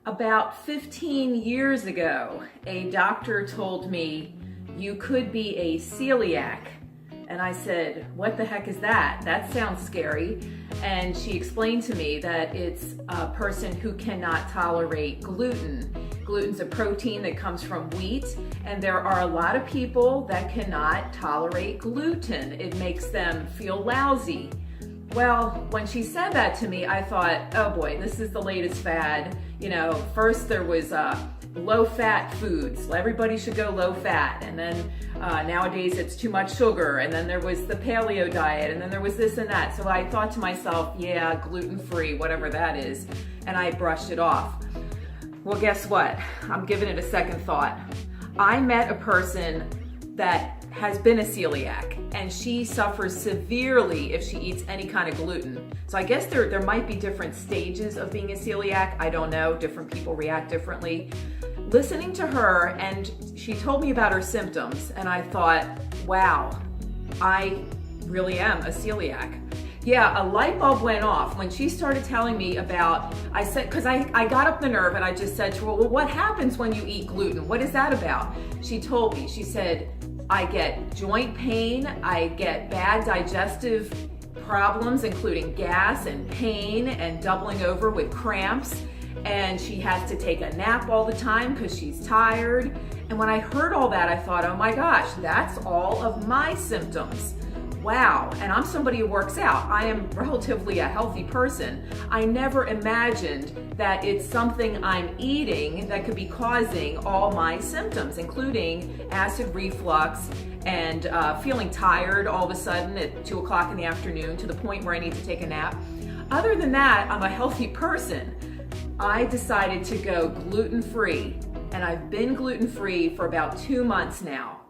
About 15 years ago, a doctor told me you could be a celiac. And I said, what the heck is that? That sounds scary. And she explained to me that it's a person who cannot tolerate gluten. Gluten's a protein that comes from wheat, and there are a lot of people that cannot tolerate gluten. It makes them feel lousy. Well, when she said that to me, I thought, oh boy, this is the latest fad. You know, first there was low-fat foods. Everybody should go low-fat. And then nowadays it's too much sugar. And then there was the paleo diet. And then there was this and that. So I thought to myself, yeah, gluten-free, whatever that is. And I brushed it off. Well, guess what? I'm giving it a second thought. I met a person that has been a celiac, and she suffers severely if she eats any kind of gluten. So I guess there might be different stages of being a celiac. I don't know. Different people react differently. Listening to her, and she told me about her symptoms, and I thought, wow, I really am a celiac. Yeah, a light bulb went off when she started telling me about, I said, because I got up the nerve and I just said to her, well, what happens when you eat gluten? What is that about? She told me, she said, I get joint pain, I get bad digestive problems, including gas and pain and doubling over with cramps. And she has to take a nap all the time because she's tired. And when I heard all that, I thought, oh my gosh, that's all of my symptoms. Wow, and I'm somebody who works out. I am relatively a healthy person. I never imagined that it's something I'm eating that could be causing all my symptoms, including acid reflux and feeling tired all of a sudden at 2 o'clock in the afternoon to the point where I need to take a nap. Other than that, I'm a healthy person. I decided to go gluten-free, and I've been gluten-free for about 2 months now.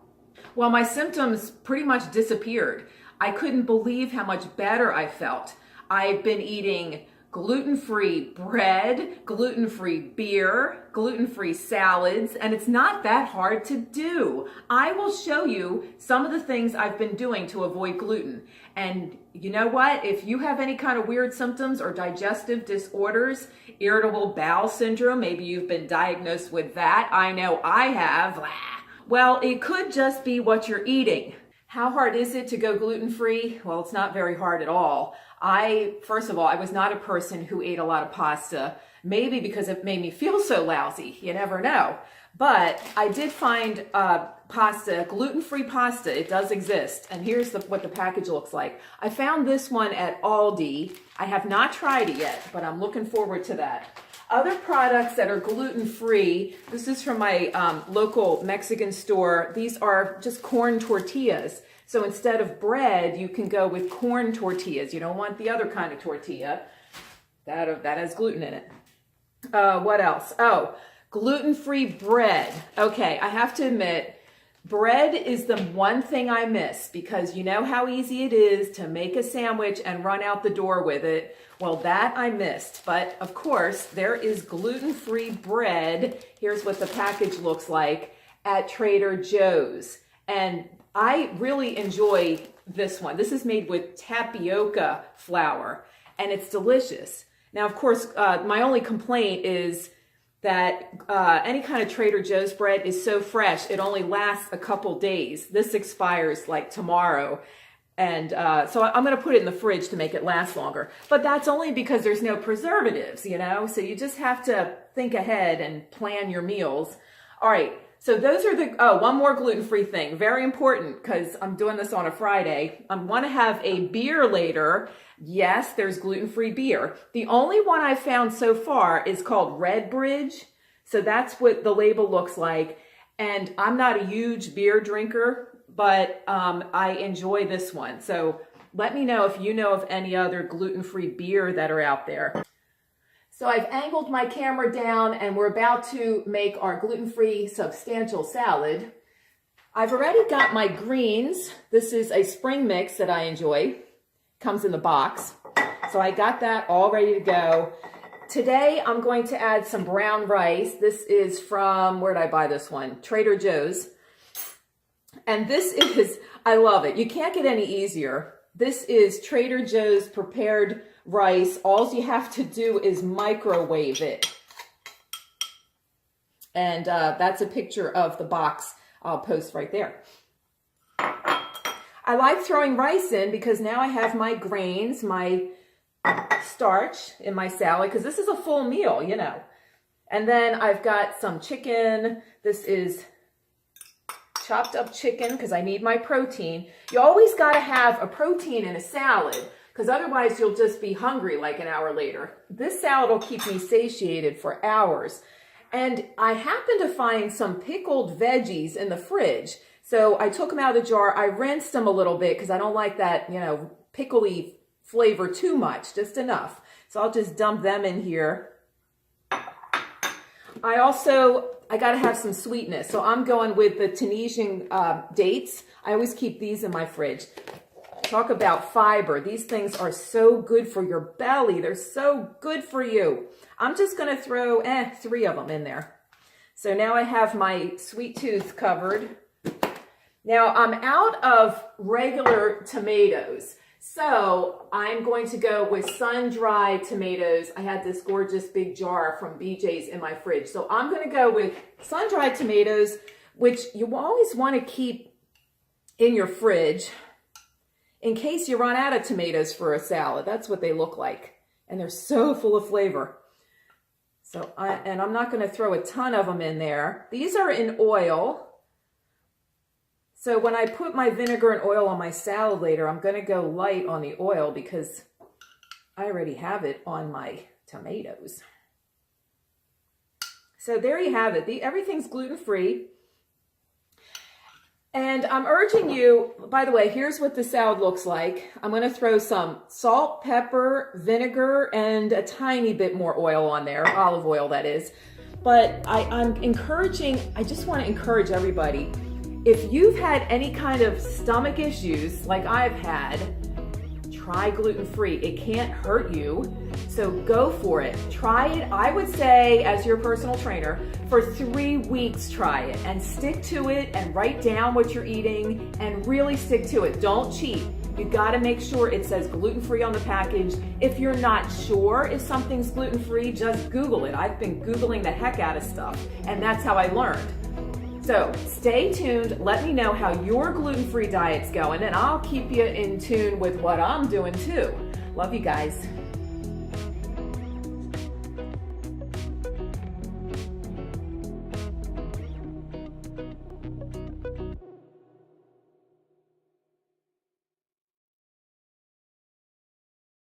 Well, my symptoms pretty much disappeared. I couldn't believe how much better I felt. I've been eating gluten-free bread, gluten-free beer, gluten-free salads, and it's not that hard to do. I will show you some of the things I've been doing to avoid gluten. And you know what? If you have any kind of weird symptoms or digestive disorders, irritable bowel syndrome, maybe you've been diagnosed with that. I know I have. Well, it could just be what you're eating. How hard is it to go gluten-free? Well, it's not very hard at all. First of all, I was not a person who ate a lot of pasta, maybe because it made me feel so lousy. You never know. But I did find pasta, gluten-free pasta. It does exist. And here's what the package looks like. I found this one at Aldi. I have not tried it yet, but I'm looking forward to that. Other products that are gluten-free, this is from my local Mexican store. These are just corn tortillas. So instead of bread, you can go with corn tortillas. You don't want the other kind of tortilla. That has gluten in it. What else? Oh, gluten-free bread. Okay, I have to admit, bread is the one thing I miss because you know how easy it is to make a sandwich and run out the door with it. Well, that I missed, but of course there is gluten-free bread. Here's what the package looks like at Trader Joe's. And I really enjoy this one. This is made with tapioca flour and it's delicious. Now, of course, my only complaint is that any kind of Trader Joe's bread is so fresh, it only lasts a couple days. This expires like tomorrow. And so I'm going to put it in the fridge to make it last longer. But that's only because there's no preservatives, you know? So you just have to think ahead and plan your meals. All right. So those are one more gluten-free thing. Very important because I'm doing this on a Friday. I want to have a beer later. Yes, there's gluten-free beer. The only one I've found so far is called Red Bridge. So that's what the label looks like. And I'm not a huge beer drinker, but I enjoy this one. So let me know if you know of any other gluten-free beer that are out there. So I've angled my camera down and we're about to make our gluten-free substantial salad. I've already got my greens. This is a spring mix that I enjoy. Comes in the box. So I got that all ready to go. Today I'm going to add some brown rice. This is from, where did I buy this one? Trader Joe's. And this is, I love it. You can't get any easier. This is Trader Joe's prepared rice. All you have to do is microwave it. And that's a picture of the box I'll post right there. I like throwing rice in because now I have my grains, my starch in my salad, because this is a full meal, you know. And then I've got some chicken. This is chopped up chicken because I need my protein. You always got to have a protein in a salad because otherwise you'll just be hungry like an hour later. This salad will keep me satiated for hours. And I happened to find some pickled veggies in the fridge. So I took them out of the jar. I rinsed them a little bit because I don't like that, you know, pickly flavor too much, just enough. So I'll just dump them in here. I got to have some sweetness. So I'm going with the Tunisian dates. I always keep these in my fridge. Talk about fiber. These things are so good for your belly. They're so good for you. I'm just going to throw 3 of them in there. So now I have my sweet tooth covered. Now I'm out of regular tomatoes. So I'm going to go with sun-dried tomatoes. I had this gorgeous big jar from BJ's in my fridge. So I'm going to go with sun-dried tomatoes, which you always want to keep in your fridge in case you run out of tomatoes for a salad. That's what they look like. And they're so full of flavor. So I'm not going to throw a ton of them in there. These are in oil. So when I put my vinegar and oil on my salad later, I'm going to go light on the oil because I already have it on my tomatoes. So there you have it. Everything's gluten-free. And I'm urging you, by the way, here's what the salad looks like. I'm going to throw some salt, pepper, vinegar, and a tiny bit more oil on there, olive oil that is. But I just want to encourage everybody, if you've had any kind of stomach issues like I've had, try gluten-free. It can't hurt you, so go for it. Try it, I would say, as your personal trainer, for 3 weeks try it and stick to it and write down what you're eating and really stick to it. Don't cheat. You gotta make sure it says gluten-free on the package. If you're not sure if something's gluten-free, just Google it. I've been Googling the heck out of stuff, and that's how I learned. So stay tuned. Let me know how your gluten-free diet's going, and I'll keep you in tune with what I'm doing too. Love you guys.